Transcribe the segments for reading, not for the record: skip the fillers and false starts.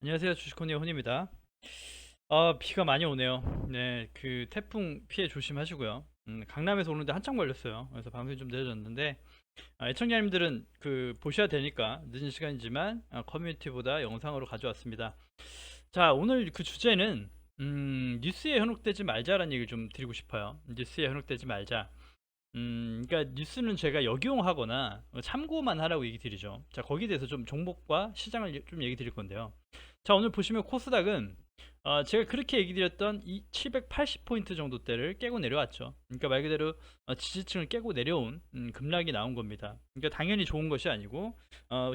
안녕하세요. 주식코리아 혼입니다. 비가 많이 오네요. 네, 그 태풍 피해 조심하시고요. 강남에서 오는데 한참 걸렸어요. 그래서 방송이 좀 늦어졌는데 애청자님들은 그 보셔야 되니까 늦은 시간이지만 커뮤니티보다 영상으로 가져왔습니다. 자, 오늘 그 주제는 뉴스에 현혹되지 말자라는 얘기를 좀 드리고 싶어요. 뉴스에 현혹되지 말자. 그러니까 뉴스는 제가 역용하거나 참고만 하라고 얘기 드리죠. 자, 거기에 대해서 좀 종목과 시장을 좀 얘기 드릴 건데요. 자, 오늘 보시면 코스닥은 제가 그렇게 얘기 드렸던 이 780포인트 정도대를 깨고 내려왔죠. 그러니까 말 그대로 지지층을 깨고 내려온 급락이 나온 겁니다. 그러니까 당연히 좋은 것이 아니고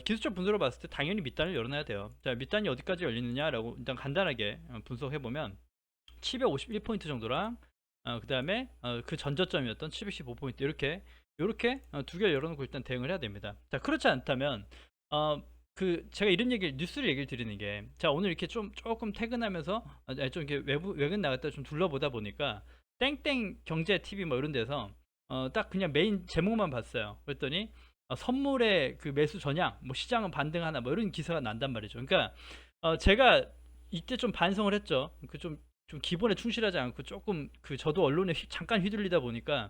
기술적 분석으로 봤을 때 당연히 밑단을 열어놔야 돼요. 자, 밑단이 어디까지 열리느냐라고 일단 간단하게 분석해 보면 751포인트 정도랑 그 다음에 그 전저점이었던 715포인트 이렇게 두 개를 열어놓고 일단 대응을 해야 됩니다. 자, 그렇지 않다면 그 제가 이런 얘기를 뉴스를 얘기를 드리는 게, 자, 오늘 이렇게 좀 조금 퇴근하면서 좀 이렇게 외근 나갔다 좀 둘러보다 보니까 땡땡 경제 TV 뭐 이런 데서 딱 그냥 메인 제목만 봤어요. 그랬더니 선물의 그 매수 전향, 뭐 시장은 반등하나 뭐 이런 기사가 난단 말이죠. 그러니까 제가 이때 좀 반성을 했죠. 좀 기본에 충실하지 않고 조금 그 저도 언론에 잠깐 휘둘리다 보니까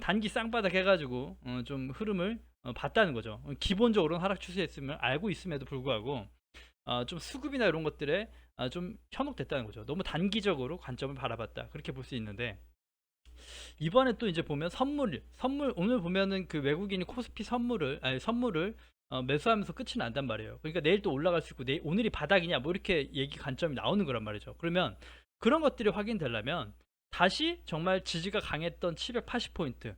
단기 쌍바닥 해가지고 좀 흐름을 봤다는 거죠. 기본적으로는 하락 추세였음을 알고 있음에도 불구하고 좀 수급이나 이런 것들에 좀 현혹됐다는 거죠. 너무 단기적으로 관점을 바라봤다. 그렇게 볼 수 있는데 이번에 또 이제 보면 선물 오늘 보면은 그 외국인이 코스피 선물을 매수하면서 끝이 난단 말이에요. 그러니까 내일 또 올라갈 수 있고 오늘이 바닥이냐 뭐 이렇게 얘기 관점이 나오는 거란 말이죠. 그러면 그런 것들이 확인되려면 다시 정말 지지가 강했던 780포인트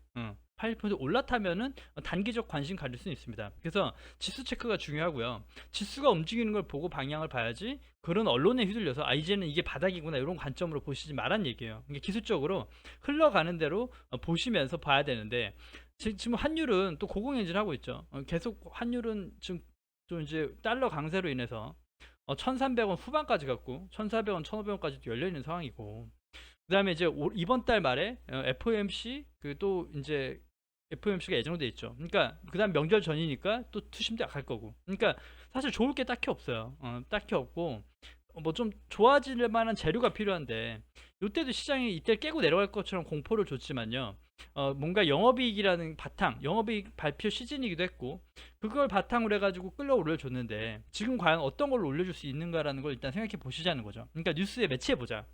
80포인트 올라타면은 단기적 관심 가질 수 있습니다. 그래서 지수 체크가 중요하고요. 지수가 움직이는 걸 보고 방향을 봐야지 그런 언론에 휘둘려서 이제는 이게 바닥이구나 이런 관점으로 보시지 말란 얘기예요. 그러니까 기술적으로 흘러가는 대로 보시면서 봐야 되는데 지금 환율은 또 고공행진을 하고 있죠. 계속 환율은 지금 좀 이제 달러 강세로 인해서 1300원 후반까지 갔고 1400원 1500원까지도 열려있는 상황이고 그 다음에 이제 이번 달 말에 FOMC 그 또 이제 FOMC가 예정돼 있죠. 그러니까 그 다음 명절 전이니까 또 투심도 갈 거고. 그러니까 사실 좋을 게 딱히 없어요. 딱히 없고 뭐 좀 좋아질 만한 재료가 필요한데 이때도 시장이 이때 깨고 내려갈 것처럼 공포를 줬지만요. 뭔가 영업이익이라는 영업이익 발표 시즌이기도 했고 그걸 바탕으로 해가지고 끌어올려 줬는데 지금 과연 어떤 걸로 올려줄 수 있는가라는 걸 일단 생각해 보시자는 거죠. 그러니까 뉴스에 매치해 보자.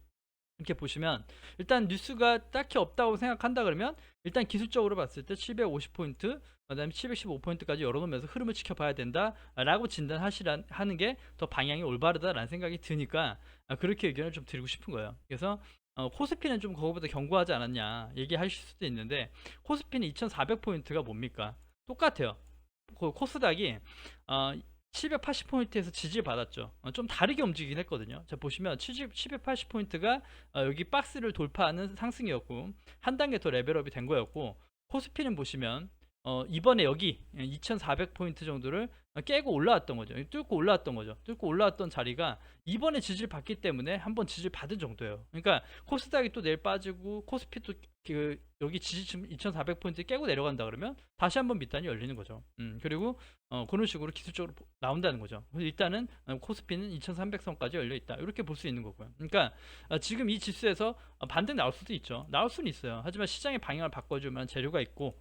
이렇게 보시면 일단 뉴스가 딱히 없다고 생각한다 그러면 일단 기술적으로 봤을 때 750포인트 그다음에 715포인트까지 열어놓으면서 흐름을 지켜봐야 된다라고 진단하시라는 게 더 방향이 올바르다라는 생각이 드니까 그렇게 의견을 좀 드리고 싶은 거예요. 그래서 코스피는 좀 그거보다 견고하지 않았냐 얘기하실 수도 있는데 코스피는 2400포인트가 뭡니까? 똑같아요. 코스닥이 780포인트에서 지지를 받았죠. 좀 다르게 움직이긴 했거든요. 자, 보시면 780포인트가 여기 박스를 돌파하는 상승이었고 한 단계 더 레벨업이 된 거였고 코스피는 보시면 이번에 여기 2400포인트 정도를 깨고 올라왔던 거죠. 뚫고 올라왔던 거죠. 뚫고 올라왔던 자리가 이번에 지지를 받기 때문에 한번 지지를 받은 정도예요. 그러니까 코스닥이 또 내일 빠지고 코스피도 그 여기 지지층 2400포인트 깨고 내려간다 그러면 다시 한번 밑단이 열리는 거죠. 그리고 그런 식으로 기술적으로 나온다는 거죠. 일단은 코스피는 2300선까지 열려 있다. 이렇게 볼 수 있는 거고요. 그러니까 지금 이 지수에서 반등 나올 수도 있죠. 나올 수는 있어요. 하지만 시장의 방향을 바꿔주면 재료가 있고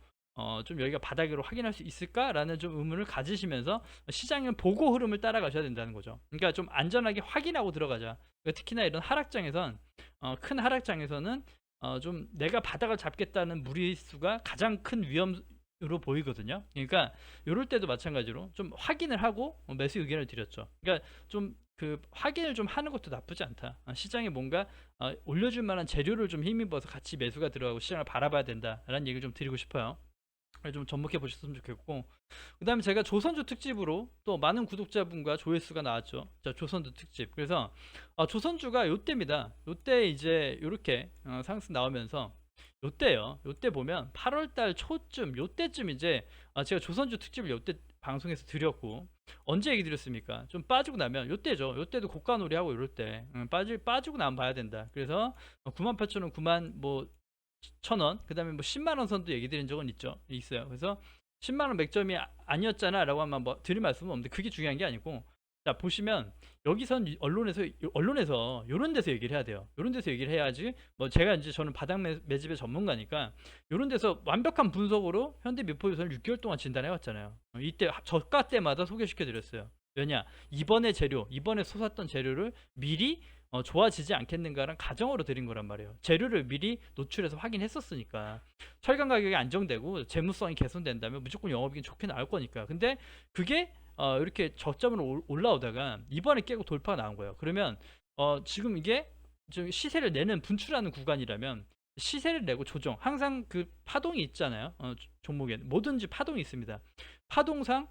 좀 여기가 바닥으로 확인할 수 있을까라는 좀 의문을 가지시면서 시장을 보고 흐름을 따라가셔야 된다는 거죠. 그러니까 좀 안전하게 확인하고 들어가자. 그러니까 특히나 이런 하락장에선 큰 하락장에서는 좀 내가 바닥을 잡겠다는 무리수가 가장 큰 위험으로 보이거든요. 그러니까 이럴 때도 마찬가지로 좀 확인을 하고 매수 의견을 드렸죠. 그러니까 좀 그 확인을 좀 하는 것도 나쁘지 않다. 시장에 뭔가 올려줄 만한 재료를 좀 힘입어서 같이 매수가 들어가고 시장을 바라봐야 된다라는 얘기를 좀 드리고 싶어요. 좀 접목해 보셨으면 좋겠고 그 다음에 제가 조선주 특집으로 또 많은 구독자분과 조회수가 나왔죠. 자, 조선주 특집. 그래서 조선주가 요때입니다. 요때 이제 요렇게 상승 나오면서 요때요. 요때 보면 8월달 초쯤 요때쯤 이제 제가 조선주 특집을 요때 방송에서 드렸고 언제 얘기 드렸습니까? 좀 빠지고 나면 요때죠. 요때도 고가놀이 하고 이럴 때 빠지고 나면 봐야 된다. 그래서 98,000원 9만 뭐 1,000원, 그 다음에 뭐 10만원 선도 얘기 드린 적은 있어요. 그래서 10만원 맥점이 아니었잖아 라고 하면 뭐 드릴 말씀은 없는데 그게 중요한 게 아니고 자, 보시면 여기선 언론에서 요런 데서 얘기를 해야 돼요. 요런 데서 얘기를 해야지. 뭐 제가 이제 저는 바닥 매집의 전문가니까 요런 데서 완벽한 분석으로 현대 미포유선을 6개월 동안 진단해 왔잖아요. 이때 저가 때마다 소개시켜 드렸어요. 왜냐? 이번에 솟았던 재료를 미리 좋아지지 않겠는가라는 가정으로 드린 거란 말이에요. 재료를 미리 노출해서 확인했었으니까. 철강 가격이 안정되고 재무성이 개선된다면 무조건 영업이익이 좋게 나올 거니까. 근데 그게 이렇게 저점으로 올라오다가 이번에 깨고 돌파가 나온 거예요. 그러면 지금 이게 좀 시세를 내는 분출하는 구간이라면 시세를 내고 조정, 항상 그 파동이 있잖아요. 종목에 뭐든지 파동이 있습니다. 파동상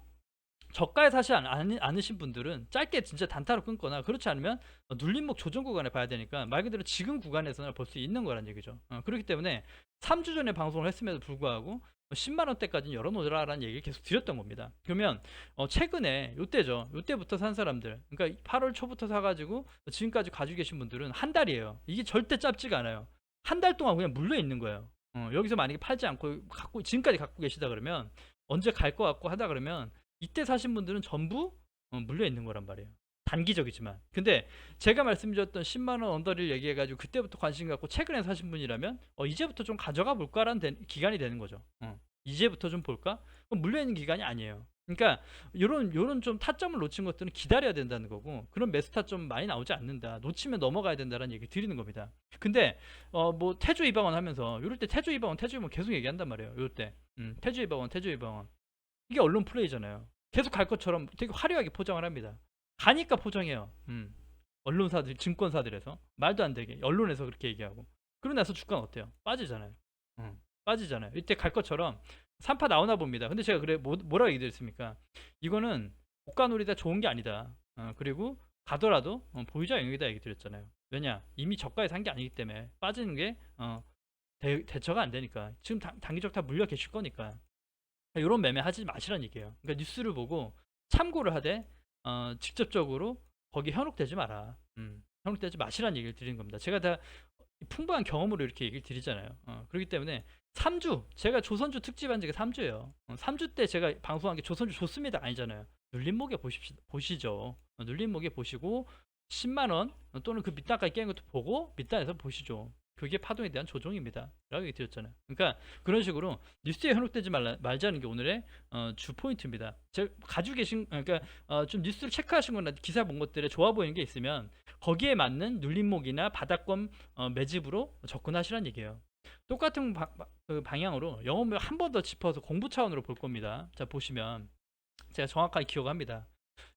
저가에 사지 않으신 분들은 짧게 진짜 단타로 끊거나, 그렇지 않으면 눌림목 조정 구간에 봐야 되니까 말 그대로 지금 구간에서는 볼 수 있는 거란 얘기죠. 그렇기 때문에 3주 전에 방송을 했음에도 불구하고 10만원대까지는 열어놓으라라는 얘기를 계속 드렸던 겁니다. 그러면 최근에 요때죠. 요때부터 산 사람들, 그러니까 8월 초부터 사가지고 지금까지 가지고 계신 분들은 한 달이에요. 이게 절대 짧지가 않아요. 한 달 동안 그냥 물려 있는 거예요. 여기서 만약에 팔지 않고 지금까지 갖고 계시다 그러면, 언제 갈 것 같고 하다 그러면 이때 사신 분들은 전부 물려 있는 거란 말이에요. 단기적이지만. 근데 제가 말씀드렸던 10만원 언더를 얘기해가지고 그때부터 관심 갖고 최근에 사신 분이라면 이제부터 좀 가져가 볼까라는 기간이 되는 거죠. 이제부터 좀 볼까? 그럼 물려 있는 기간이 아니에요. 그러니까 요런 좀 타점을 놓친 것들은 기다려야 된다는 거고, 그런 매수 타점 많이 나오지 않는다, 놓치면 넘어가야 된다는 얘기 드리는 겁니다. 근데 뭐 태조 이방원 하면서 요럴 때 태조 이방원 계속 얘기한단 말이에요. 요럴 때 태조 이방원 이게 언론 플레이잖아요. 계속 갈 것처럼 되게 화려하게 포장을 합니다. 가니까 포장해요. 언론사들, 증권사들에서 말도 안 되게 언론에서 그렇게 얘기하고, 그러고 나서 주가는 어때요? 빠지잖아요. 빠지잖아요. 이때 갈 것처럼 3파 나오나 봅니다. 근데 제가 그래 뭐라고 얘기드렸습니까? 이거는 고가놀이다, 좋은 게 아니다. 그리고 가더라도 보유자 영역이다 얘기 드렸잖아요. 왜냐? 이미 저가에 산 게 아니기 때문에 빠지는 게 대처가 안 되니까. 지금 단기적 다 물려 계실 거니까 이런 매매 하지 마시라는 얘기예요. 그러니까 뉴스를 보고 참고를 하되 직접적으로 거기 현혹되지 마라. 현혹되지 마시라는 얘기를 드리는 겁니다. 제가 다 풍부한 경험으로 이렇게 얘기를 드리잖아요. 그렇기 때문에 3주, 제가 조선주 특집한 지가 3주예요. 3주 때 제가 방송한 게 조선주 좋습니다 아니잖아요. 눌림목에 보시죠. 눌림목에 보시고 10만원 또는 그 밑단까지 깨는 것도 보고 밑단에서 보시죠. 그게 파동에 대한 조정입니다 라고 얘기 드렸잖아요. 그러니까 그런 식으로 뉴스에 현혹되지 말자는 게 오늘의 주 포인트입니다. 제가 가지고 계신, 그러니까 좀 뉴스를 체크하신 거나 기사 본 것들에 좋아 보이는 게 있으면 거기에 맞는 눌림목이나 바닥권 매집으로 접근하시라는 얘기예요. 똑같은 그 방향으로 영업을 한 번 더 짚어서 공부 차원으로 볼 겁니다. 자, 보시면 제가 정확하게 기억합니다.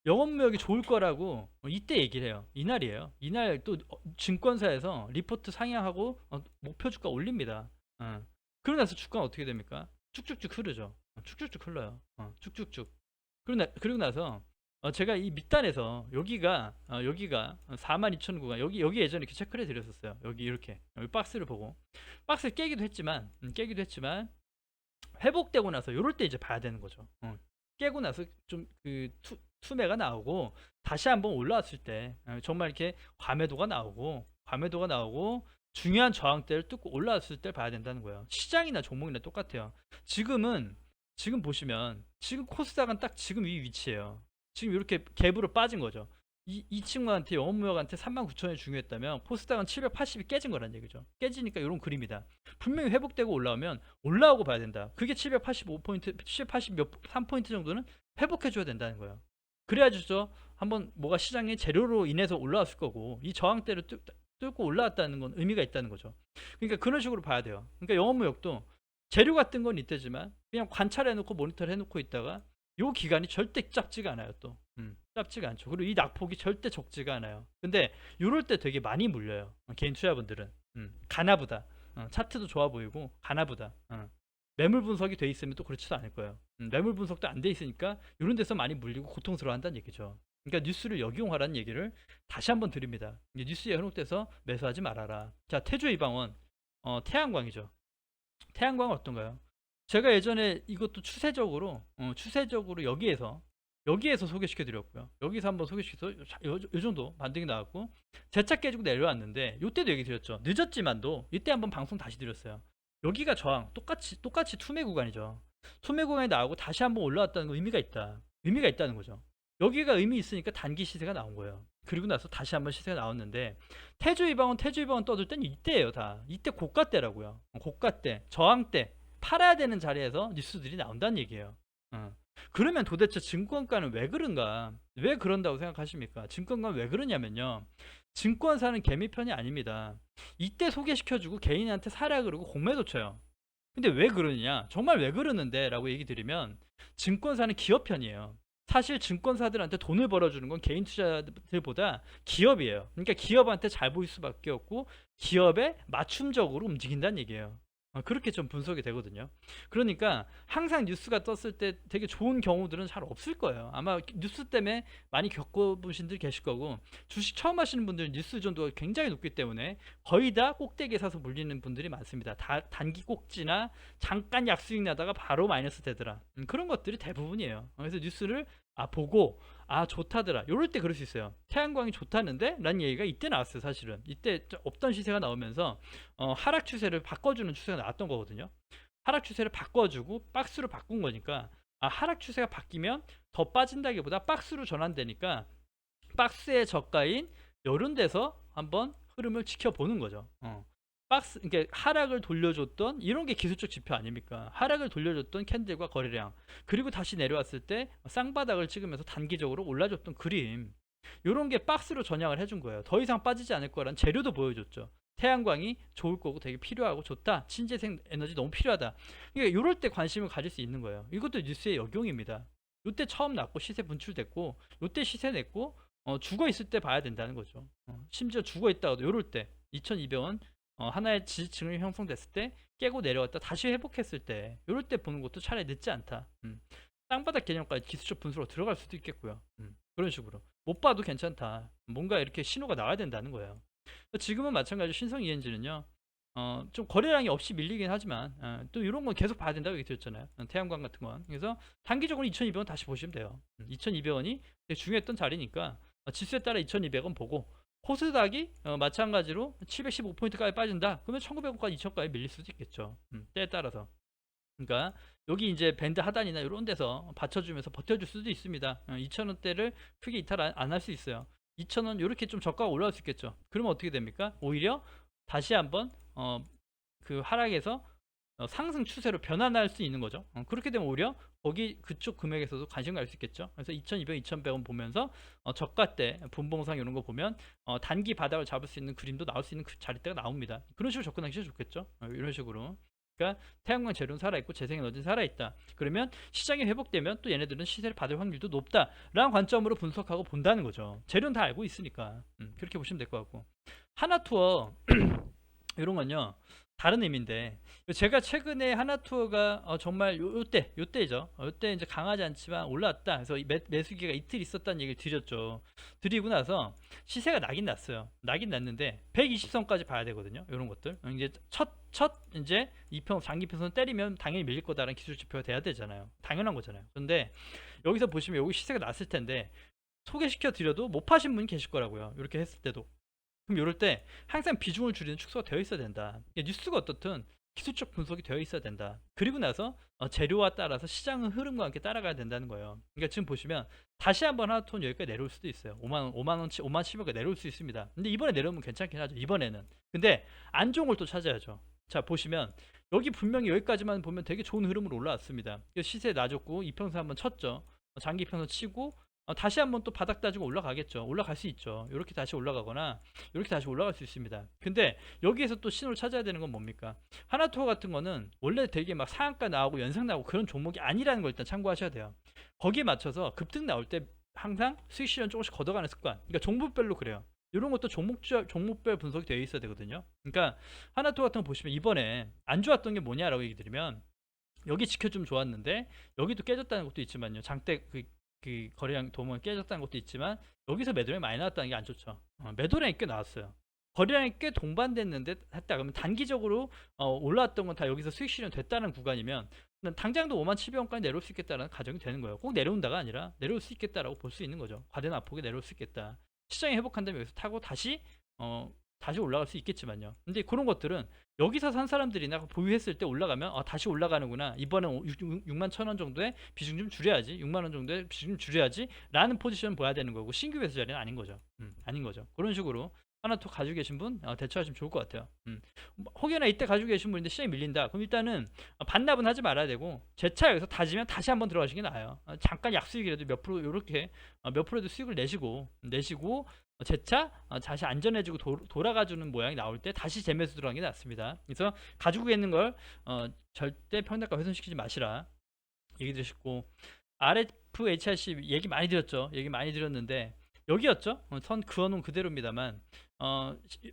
영업무역이 좋을 거라고 이때 얘기를 해요. 이날이에요. 이날 또 증권사에서 리포트 상향하고 목표 주가 올립니다. 그러고 나서 주가는 어떻게 됩니까? 쭉쭉쭉 흐르죠. 쭉쭉쭉 흘러요. 쭉쭉쭉. 그리고 나서 제가 이 밑단에서 여기가 42,000 구간, 여기 예전에 이렇게 체크를 해드렸었어요. 여기 박스를 보고 박스를 깨기도 했지만 회복되고 나서 요럴 때 이제 봐야 되는 거죠. 깨고 나서 좀 그 투매가 나오고 다시 한번 올라왔을 때 정말 이렇게 과매도가 나오고 중요한 저항대를 뚫고 올라왔을 때 봐야 된다는 거예요. 시장이나 종목이나 똑같아요. 지금 보시면 지금 코스닥은 딱 지금 이 위치예요. 지금 이렇게 갭으로 빠진 거죠. 이 친구한테, 영업무역한테 39,000원이 중요했다면 코스닥은 780이 깨진 거란 얘기죠. 깨지니까 이런 그림이다. 분명히 회복되고 올라오면 올라오고 봐야 된다. 그게 785포인트, 783포인트 정도는 회복해줘야 된다는 거예요. 그래야죠 한번 뭐가 시장의 재료로 인해서 올라왔을 거고, 이 저항대를 뚫고 올라왔다는 건 의미가 있다는 거죠. 그러니까 그런 식으로 봐야 돼요. 그러니까 영업무역도 재료 같은 건 있대지만 그냥 관찰해놓고 모니터를 해놓고 있다가 요 기간이 절대 짧지가 않아요. 또 짧지가 않죠. 그리고 이 낙폭이 절대 적지가 않아요. 근데 요럴 때 되게 많이 물려요. 개인 투자분들은 가나보다. 차트도 좋아 보이고 가나보다. 매물 분석이 돼 있으면 또 그렇지도 않을 거예요. 매물 분석도 안 돼 있으니까 이런 데서 많이 물리고 고통스러워한다는 얘기죠. 그러니까 뉴스를 역용하라는 얘기를 다시 한번 드립니다. 뉴스에 현혹돼서 매수하지 말아라. 자, 태조 이방원, 태양광이죠. 태양광은 어떤가요? 제가 예전에 이것도 추세적으로 여기에서 소개시켜 드렸고요. 여기서 한번 소개시켜서 요 정도 반등이 나왔고 재차 깨지고 내려왔는데 요때도 얘기 드렸죠. 늦었지만도 이때 한번 방송 다시 드렸어요. 여기가 저항, 똑같이 투매 구간이죠. 투매 구간이 나오고 다시 한번 올라왔다는 건 의미가 있다는 거죠. 여기가 의미 있으니까 단기 시세가 나온 거예요. 그리고 나서 다시 한번 시세가 나왔는데 태주이방원 떠들 땐 이때예요. 다 이때 고가 때라고요. 고가 때, 저항 때 팔아야 되는 자리에서 뉴스들이 나온다는 얘기예요. 그러면 도대체 증권가는 왜 그런가? 왜 그런다고 생각하십니까? 증권가는 왜 그러냐면요, 증권사는 개미편이 아닙니다. 이때 소개시켜주고 개인한테 사라 그러고 공매도 쳐요. 근데 왜 그러느냐, 정말 왜 그러는데 라고 얘기 드리면, 증권사는 기업 편이에요. 사실 증권사들한테 돈을 벌어주는 건 개인 투자들보다 기업이에요. 그러니까 기업한테 잘 보일 수밖에 없고 기업에 맞춤적으로 움직인다는 얘기예요. 그렇게 좀 분석이 되거든요. 그러니까 항상 뉴스가 떴을 때 되게 좋은 경우들은 잘 없을 거예요. 아마 뉴스 때문에 많이 겪어보신 분 계실 거고, 주식 처음 하시는 분들은 뉴스 의존도가 굉장히 높기 때문에 거의 다 꼭대기에 사서 물리는 분들이 많습니다. 단기 꼭지나 잠깐 약수익 나다가 바로 마이너스 되더라. 그런 것들이 대부분이에요. 그래서 뉴스를 보고 좋다더라, 요럴 때 그럴 수 있어요. 태양광이 좋다는데 라는 얘기가 이때 나왔어요. 사실은 이때 없던 시세가 나오면서 하락 추세를 바꿔주는 추세가 나왔던 거거든요. 하락 추세를 바꿔주고 박스로 바꾼 거니까, 하락 추세가 바뀌면 더 빠진다기보다 박스로 전환되니까 박스의 저가인 요런 데서 한번 흐름을 지켜보는 거죠. 박스, 그러니까 하락을 돌려줬던 이런 게 기술적 지표 아닙니까? 하락을 돌려줬던 캔들과 거래량, 그리고 다시 내려왔을 때 쌍바닥을 찍으면서 단기적으로 올라줬던 그림, 이런 게 박스로 전향을 해준 거예요. 더 이상 빠지지 않을 거란 재료도 보여줬죠. 태양광이 좋을 거고 되게 필요하고 좋다, 신재생 에너지 너무 필요하다. 그러니까 이럴 때 관심을 가질 수 있는 거예요. 이것도 뉴스의 역용입니다. 이때 처음 났고 시세 분출됐고, 이때 시세 냈고, 죽어 있을 때 봐야 된다는 거죠. 심지어 죽어 있다가도 이럴 때 2200원 하나의 지지층이 형성됐을 때 깨고 내려왔다 다시 회복했을 때, 이럴 때 보는 것도 차라리 늦지 않다. 땅바닥 개념까지 기술적 분석으로 들어갈 수도 있겠고요. 그런 식으로 못 봐도 괜찮다, 뭔가 이렇게 신호가 나와야 된다는 거예요. 지금은 마찬가지로 신성 ENG는요, 좀 거래량이 없이 밀리긴 하지만 또 이런 건 계속 봐야 된다고 얘기 드렸잖아요. 태양광 같은 건. 그래서 단기적으로 2200원 다시 보시면 돼요. 2200원이 되게 중요했던 자리니까 지수에 따라 2200원 보고, 코스닥이 마찬가지로 715포인트까지 빠진다 그러면 1900원까지 2000원까지 밀릴 수도 있겠죠. 때에 따라서. 그러니까 여기 이제 밴드 하단이나 이런 데서 받쳐주면서 버텨줄 수도 있습니다. 2000원대를 크게 이탈 안 할 수 있어요. 2000원 이렇게 좀 저가가 올라올 수 있겠죠. 그러면 어떻게 됩니까? 오히려 다시 한번 그 하락에서 상승 추세로 변환할 수 있는 거죠. 그렇게 되면 오히려 거기 그쪽 금액에서도 관심 갈 수 있겠죠. 그래서 2200, 2100원 보면서 저가 때 분봉상 이런 거 보면 단기 바닥을 잡을 수 있는 그림도 나올 수 있는 그 자리대가 나옵니다. 그런 식으로 접근하기 진짜 좋겠죠. 이런 식으로. 그러니까 태양광 재료는 살아있고 재생에너지는 살아있다. 그러면 시장이 회복되면 또 얘네들은 시세를 받을 확률도 높다라는 관점으로 분석하고 본다는 거죠. 재료는 다 알고 있으니까. 그렇게 보시면 될 것 같고, 하나투어 이런 건요 다른 의미인데, 제가 최근에 하나투어가 정말 요때죠. 요때 이제 강하지 않지만 올라왔다. 그래서 매수기가 이틀 있었다는 얘기를 드렸죠. 드리고 나서 시세가 나긴 났어요. 나긴 났는데 120선까지 봐야 되거든요. 이런 것들. 이제 첫 이제 장기평선 때리면 당연히 밀릴 거다라는 기술 지표가 돼야 되잖아요. 당연한 거잖아요. 그런데 여기서 보시면 여기 시세가 났을 텐데 소개시켜 드려도 못 파신 분이 계실 거라고요. 이렇게 했을 때도. 그럼 이럴 때 항상 비중을 줄이는 축소가 되어 있어야 된다. 뉴스가 어떻든 기술적 분석이 되어 있어야 된다. 그리고 나서 재료와 따라서 시장의 흐름과 함께 따라가야 된다는 거예요. 그러니까 지금 보시면 다시 한번 하나톤 여기까지 내려올 수도 있어요. 5만원, 5만 700원 내려올 수 있습니다. 근데 이번에 내려오면 괜찮긴 하죠. 이번에는. 근데 안 좋은 걸 또 찾아야죠. 자, 보시면 여기 분명히 여기까지만 보면 되게 좋은 흐름으로 올라왔습니다. 시세 낮았고 이평선 한번 쳤죠. 장기 평선 치고 다시 한번 또 바닥 따지고 올라가겠죠. 올라갈 수 있죠. 이렇게 다시 올라가거나 이렇게 다시 올라갈 수 있습니다. 근데 여기에서 또 신호를 찾아야 되는 건 뭡니까? 하나투어 같은 거는 원래 되게 막 상한가 나오고 연상 나오고 그런 종목이 아니라는 걸 일단 참고하셔야 돼요. 거기에 맞춰서 급등 나올 때 항상 수익 실현 조금씩 걷어가는 습관. 그러니까 종목별로 그래요. 이런 것도 종목별 분석이 되어 있어야 되거든요. 그러니까 하나투어 같은 거 보시면 이번에 안 좋았던 게 뭐냐라고 얘기 드리면, 여기 지켜주면 좋았는데 여기도 깨졌다는 것도 있지만요. 장대 그 거래량 도면 깨졌다는 것도 있지만 여기서 매도량이 많이 나왔다는 게 안 좋죠. 매도량이 꽤 나왔어요. 거래량이 꽤 동반됐는데 했다 그러면 단기적으로 올라왔던 건 다 여기서 수익 실현 됐다는 구간이면 당장도 5700원까지 내려올 수 있겠다는 가정이 되는 거예요. 꼭 내려온다가 아니라 내려올 수 있겠다라고 볼 수 있는 거죠. 과대나 압폭에 내려올 수 있겠다. 시장이 회복한다면 여기서 타고 다시 다시 올라갈 수 있겠지만요. 근데 그런 것들은 여기서 산 사람들이나 보유했을 때 올라가면 다시 올라가는구나. 이번엔 6만 1,000원 정도의 비중 좀 줄여야지. 6만 원 정도의 비중 좀 줄여야지. 라는 포지션 봐야 되는 거고 신규 매수 자리는 아닌 거죠. 아닌 거죠. 그런 식으로 하나 더 가지고 계신 분 대처하시면 좋을 것 같아요. 혹여나 이때 가지고 계신 분인데 시장이 밀린다. 그럼 일단은 반납은 하지 말아야 되고 제 차 여기서 다지면 다시 한번 들어가시는 게 나아요. 잠깐 약수익이라도 몇 프로 요렇게 몇 프로도 수익을 내시고 제 차 다시 안전해지고 돌아가주는 모양이 나올 때 다시 재매수 들어가는 게 낫습니다. 그래서 가지고 있는 걸 절대 평단가 훼손시키지 마시라 얘기 드셨고 RFHRC 얘기 많이 드렸죠. 얘기 많이 드렸는데 여기였죠. 선 그어놓은 그대로입니다만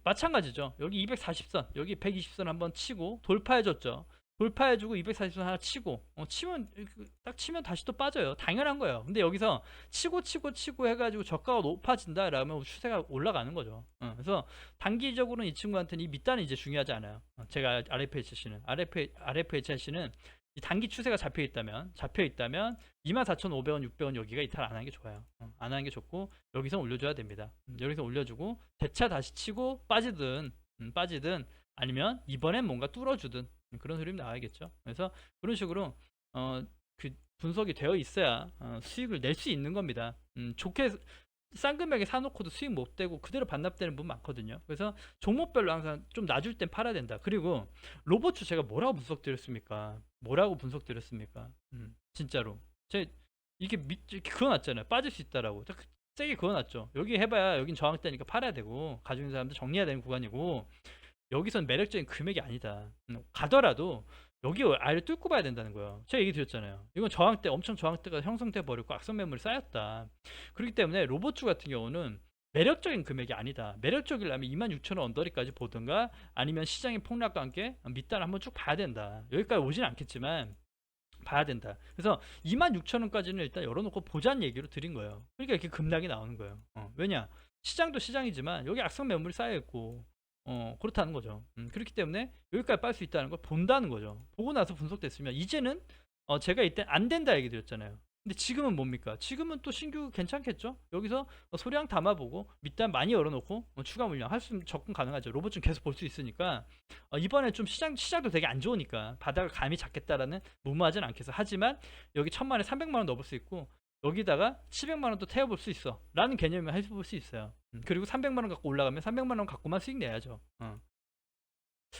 마찬가지죠. 여기 240선 여기 120선 한번 치고 돌파해줬죠. 돌파해주고 240선 하나 치고 딱 치면 다시 또 빠져요. 당연한 거예요. 근데 여기서 치고 해가지고 저가가 높아진다 라면 추세가 올라가는 거죠. 그래서 단기적으로는 이 친구한테는 이 밑단은 이제 중요하지 않아요. 제가 RFHC는 이 단기 추세가 잡혀 있다면 24,500원, 600원 여기가 이탈 안 하는 게 좋아요. 안 하는 게 좋고 여기서 올려줘야 됩니다. 여기서 올려주고 대차 다시 치고 빠지든 아니면 이번엔 뭔가 뚫어주든 그런 흐름이 나와야겠죠. 그래서 그런 식으로 그 분석이 되어 있어야 수익을 낼 수 있는 겁니다. 좋게 싼 금액에 사놓고도 수익 못 되고 그대로 반납되는 분 많거든요. 그래서 종목별로 항상 좀 놔줄 땐 팔아야 된다. 그리고 로봇주 제가 뭐라고 분석드렸습니까? 진짜로 이게 이렇게 그어놨잖아요. 빠질 수 있다라고 세게 그어놨죠. 여기 해봐야 여긴 저항대니까 팔아야 되고 가지고 있는 사람들 정리해야 되는 구간이고 여기선 매력적인 금액이 아니다. 가더라도 여기 아래를 뚫고 봐야 된다는 거예요. 제가 얘기 드렸잖아요. 이건 저항대, 엄청 저항대가 형성돼 버리고 악성 매물이 쌓였다. 그렇기 때문에 로봇주 같은 경우는 매력적인 금액이 아니다. 매력적이려면 26,000원 언더리까지 보든가 아니면 시장의 폭락과 함께 밑단 한번 쭉 봐야 된다. 여기까지 오진 않겠지만 봐야 된다. 그래서 26,000원까지는 일단 열어놓고 보자는 얘기로 드린 거예요. 그러니까 이렇게 급락이 나오는 거예요. 왜냐? 시장도 시장이지만 여기 악성 매물이 쌓여있고 그렇다는 거죠. 그렇기 때문에 여기까지 빨 수 있다는 걸 본다는 거죠. 보고 나서 분석됐으면 이제는 제가 이때 안 된다 얘기 드렸잖아요. 근데 지금은 뭡니까? 지금은 또 신규 괜찮겠죠? 여기서 소량 담아보고 밑단 많이 열어놓고 추가 물량 할 수 있으면 접근 가능하죠. 로봇 좀 계속 볼 수 있으니까 이번에 좀 시장도 되게 안 좋으니까 바닥을 감히 잡겠다라는 무모하진 않겠어. 하지만 여기 1,000만에 300만원 넣어볼 수 있고 여기다가 700만원 또 태워볼 수 있어 라는 개념을 해볼 수 있어요. 그리고 300만원 갖고 올라가면 300만원 갖고만 수익 내야죠.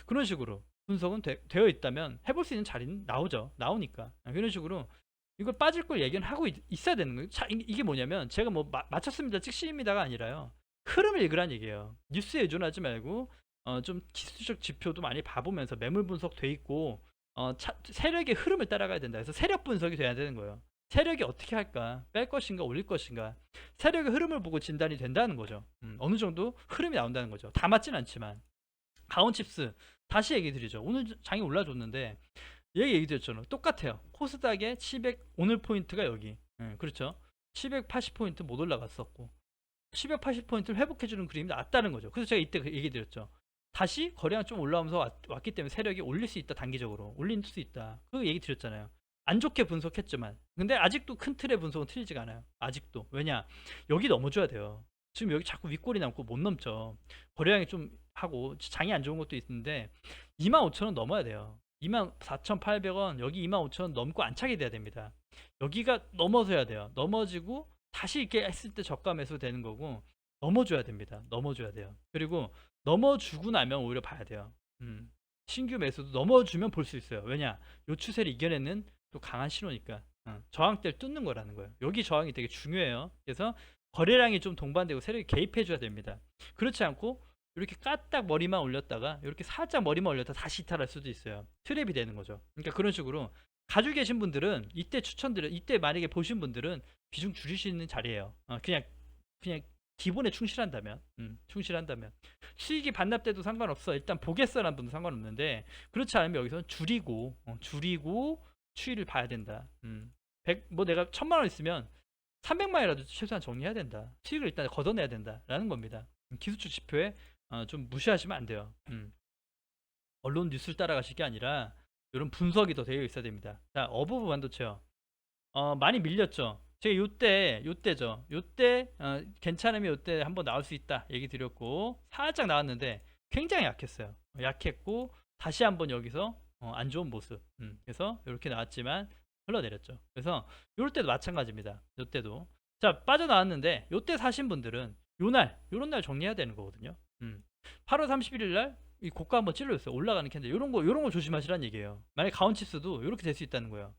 그런 식으로 분석은 되어 있다면 해볼 수 있는 자리는 나오니까 그런 식으로 이걸 빠질 걸 얘기는 하고 있어야 되는 거예요. 이게 뭐냐면 제가 뭐 맞췄습니다 찍십니다가 아니라요. 흐름을 읽으란 얘기예요. 뉴스에 의존하지 말고 좀 기술적 지표도 많이 봐보면서 매물 분석 돼 있고 세력의 흐름을 따라가야 된다. 그래서 세력 분석이 돼야 되는 거예요. 세력이 어떻게 할까? 뺄 것인가 올릴 것인가? 세력의 흐름을 보고 진단이 된다는 거죠. 어느 정도 흐름이 나온다는 거죠. 다 맞진 않지만 가온칩스 다시 얘기 드리죠. 오늘 장이 올라줬는데 얘기 드렸잖아요. 똑같아요. 코스닥의 700 오늘 포인트가 여기 그렇죠. 780포인트 못 올라갔었고 780포인트를 회복해주는 그림이 나왔다는 거죠. 그래서 제가 이때 얘기 드렸죠. 다시 거래량 좀 올라오면서 왔기 때문에 세력이 올릴 수 있다. 단기적으로 올릴 수 있다. 그 얘기 드렸잖아요. 안 좋게 분석했지만 근데 아직도 큰 틀의 분석은 틀리지가 않아요. 아직도. 왜냐 여기 넘어줘야 돼요. 지금 여기 자꾸 윗골이 남고 못 넘죠. 거래량이 좀 하고 장이 안 좋은 것도 있는데 25,000원 넘어야 돼요. 24,800원 여기 25,000원 넘고 안착이 돼야 됩니다. 여기가 넘어서야 돼요. 넘어지고 다시 이렇게 했을 때 저가 매수 되는 거고 넘어줘야 됩니다. 넘어줘야 돼요. 그리고 넘어주고 나면 오히려 봐야 돼요. 신규 매수도 넘어주면 볼 수 있어요. 왜냐 요 추세를 이겨내는 또 강한 신호니까 저항대를 뚫는 거라는 거예요. 여기 저항이 되게 중요해요. 그래서 거래량이 좀 동반되고 세력이 개입해 줘야 됩니다. 그렇지 않고 이렇게 까딱 머리만 올렸다가 이렇게 살짝 머리만 올렸다 다시 이탈할 수도 있어요. 트랩이 되는 거죠. 그러니까 그런 식으로 가지고 계신 분들은 이때 추천드려 이때 만약에 보신 분들은 비중 줄일 수 있는 자리예요. 그냥 기본에 충실한다면 수익이 반납돼도 상관없어. 일단 보겠어라는 분도 상관없는데 그렇지 않으면 여기서 줄이고 추이를 봐야 된다. 뭐 내가 1,000만원 있으면 300만이라도 최소한 정리해야 된다. 수익을 일단 걷어내야 된다라는 겁니다. 기술적 지표에 좀 무시하시면 안 돼요. 언론 뉴스를 따라가실 게 아니라 이런 분석이 더 되어 있어야 됩니다. 자, 어부부 반도체요. 많이 밀렸죠. 제가 요때죠. 요때 괜찮으면 요때 한번 나올 수 있다 얘기 드렸고 살짝 나왔는데 굉장히 약했어요. 약했고 다시 한번 여기서 안 좋은 모습. 그래서 이렇게 나왔지만 흘러내렸죠. 그래서 요럴 때도 마찬가지입니다. 요때도 자 빠져나왔는데 요때 사신 분들은 요날 요런 날 정리해야 되는 거거든요. 8월 31일 날 이 고가 한번 찔러줬어요. 올라가는 캔들 요런 거 조심하시라는 얘기예요. 만약 가온칩스도 요렇게 될 수 있다는 거예요.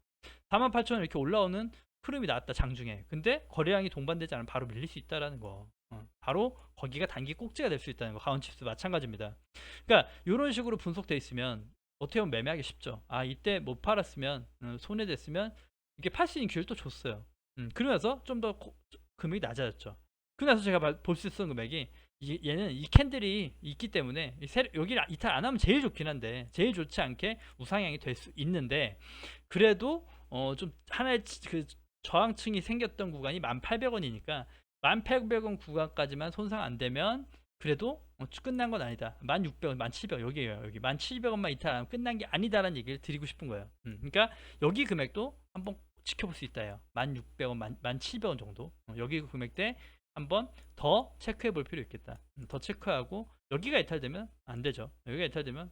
48,000원 이렇게 올라오는 흐름이 나왔다 장중에. 근데 거래량이 동반되지 않으면 바로 밀릴 수 있다라는 거. 바로 거기가 단기 꼭지가 될 수 있다는 거. 가온칩스 마찬가지입니다. 그러니까 이런 식으로 분석돼 있으면 어떻게 보면 매매하기 쉽죠. 아 이때 못 팔았으면 손해됐으면 이렇게 팔 수 있는 기회를 또 줬어요. 그러면서 좀 더 금액이 낮아졌죠. 그래서 제가 볼 수 있었던 금액이 얘는 이 캔들이 있기 때문에 여기를 이탈 안 하면 제일 좋긴 한데 제일 좋지 않게 우상향이 될 수 있는데 그래도 좀 하나의 그 저항층이 생겼던 구간이 1,800원이니까 1,800원 구간까지만 손상 안 되면 그래도 끝난 건 아니다. 1,600원, 1,700원 여기에요. 여기 1,700원만 이탈 안 하면 끝난 게 아니다라는 얘기를 드리고 싶은 거예요. 그러니까 여기 금액도 한번 지켜볼 수 있다요. 1,600원, 1,700원 정도. 여기 금액대 한번 더 체크해 볼 필요 있겠다. 더 체크하고 여기가 이탈되면 안 되죠. 여기가 이탈되면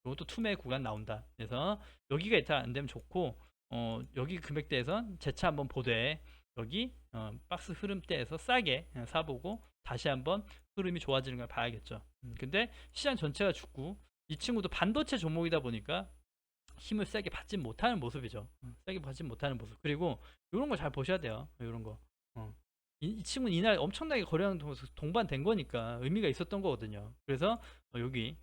이것도 투매 구간 나온다. 그래서 여기가 이탈 안 되면 좋고 여기 금액대에선 재차 한번 보되 여기 박스 흐름대에서 싸게 사보고 다시 한번 흐름이 좋아지는 걸 봐야겠죠. 근데 시장 전체가 죽고 이 친구도 반도체 종목이다 보니까 힘을 세게 받지 못하는 모습이죠. 세게 받지 못하는 모습. 그리고 이런 거 잘 보셔야 돼요. 이런 거. 이 친구는 이날 엄청나게 거래량 동반된 거니까 의미가 있었던 거거든요. 그래서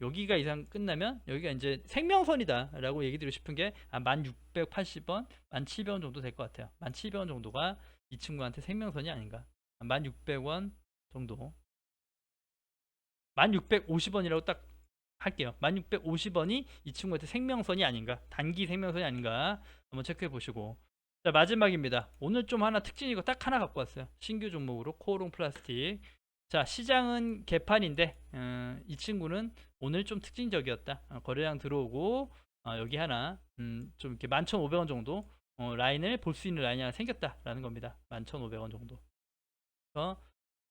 여기가 이상 끝나면 여기가 이제 생명선이다라고 얘기 드리고 싶은 게 1,680원, 1,700원 정도 될 것 같아요. 1,700원 정도가 이 친구한테 생명선이 아닌가. 1,600원 정도. 1,650원이라고 딱 할게요. 1,650원이 이 친구한테 생명선이 아닌가, 단기 생명선이 아닌가 한번 체크해 보시고. 자 마지막입니다. 오늘 좀 하나 특징 이거 딱 하나 갖고 왔어요. 신규 종목으로 코오롱 플라스틱. 자 시장은 개판인데 이 친구는 오늘 좀 특징적이었다. 거래량 들어오고 여기 하나 좀 이렇게 11,500원 정도 라인을 볼 수 있는 라인이 하나 생겼다라는 겁니다. 11,500원 정도. 그래서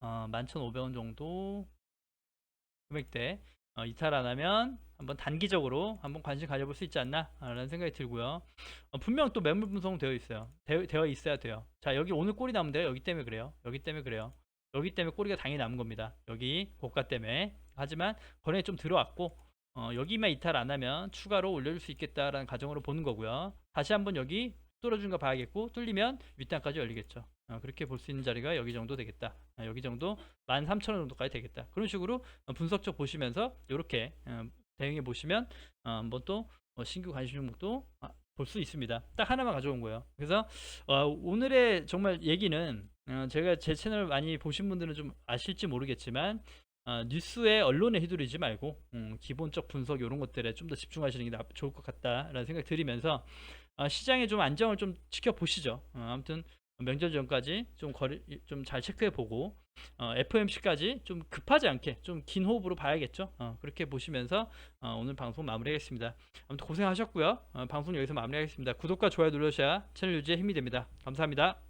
11,500원 정도 금액대 이탈 안 하면 한번 단기적으로 한번 관심 가져볼 수 있지 않나 라는 생각이 들고요. 분명 또 매물 분석 되어 있어요. 되어 있어야 돼요. 자 여기 오늘 꼬리 남은 데요. 여기 때문에 그래요. 여기 때문에 그래요. 여기 때문에 꼬리가 당연히 남은 겁니다. 여기 고가 때문에. 하지만 거래가 좀 들어왔고 여기만 이탈 안 하면 추가로 올려줄 수 있겠다라는 가정으로 보는 거고요. 다시 한번 여기 뚫어준 거 봐야겠고 뚫리면 윗단까지 열리겠죠. 그렇게 볼 수 있는 자리가 여기 정도 되겠다. 여기 정도 13,000원 정도까지 되겠다. 그런 식으로 분석적 보시면서 이렇게 대응해 보시면 한번 또 신규 관심 종목도 볼 수 있습니다. 딱 하나만 가져온 거예요. 그래서 오늘의 정말 얘기는 제가 제 채널 많이 보신 분들은 좀 아실지 모르겠지만 뉴스에 언론에 휘두르지 말고 기본적 분석 이런 것들에 좀 더 집중하시는 게 좋을 것 같다라는 생각 드리면서 시장의 좀 안정을 좀 지켜보시죠. 아무튼 명절 전까지 좀 잘 체크해 보고 FOMC까지 좀 급하지 않게 좀 긴 호흡으로 봐야겠죠. 그렇게 보시면서 오늘 방송 마무리하겠습니다. 아무튼 고생하셨고요. 방송 여기서 마무리하겠습니다. 구독과 좋아요 눌러주셔야 채널 유지에 힘이 됩니다. 감사합니다.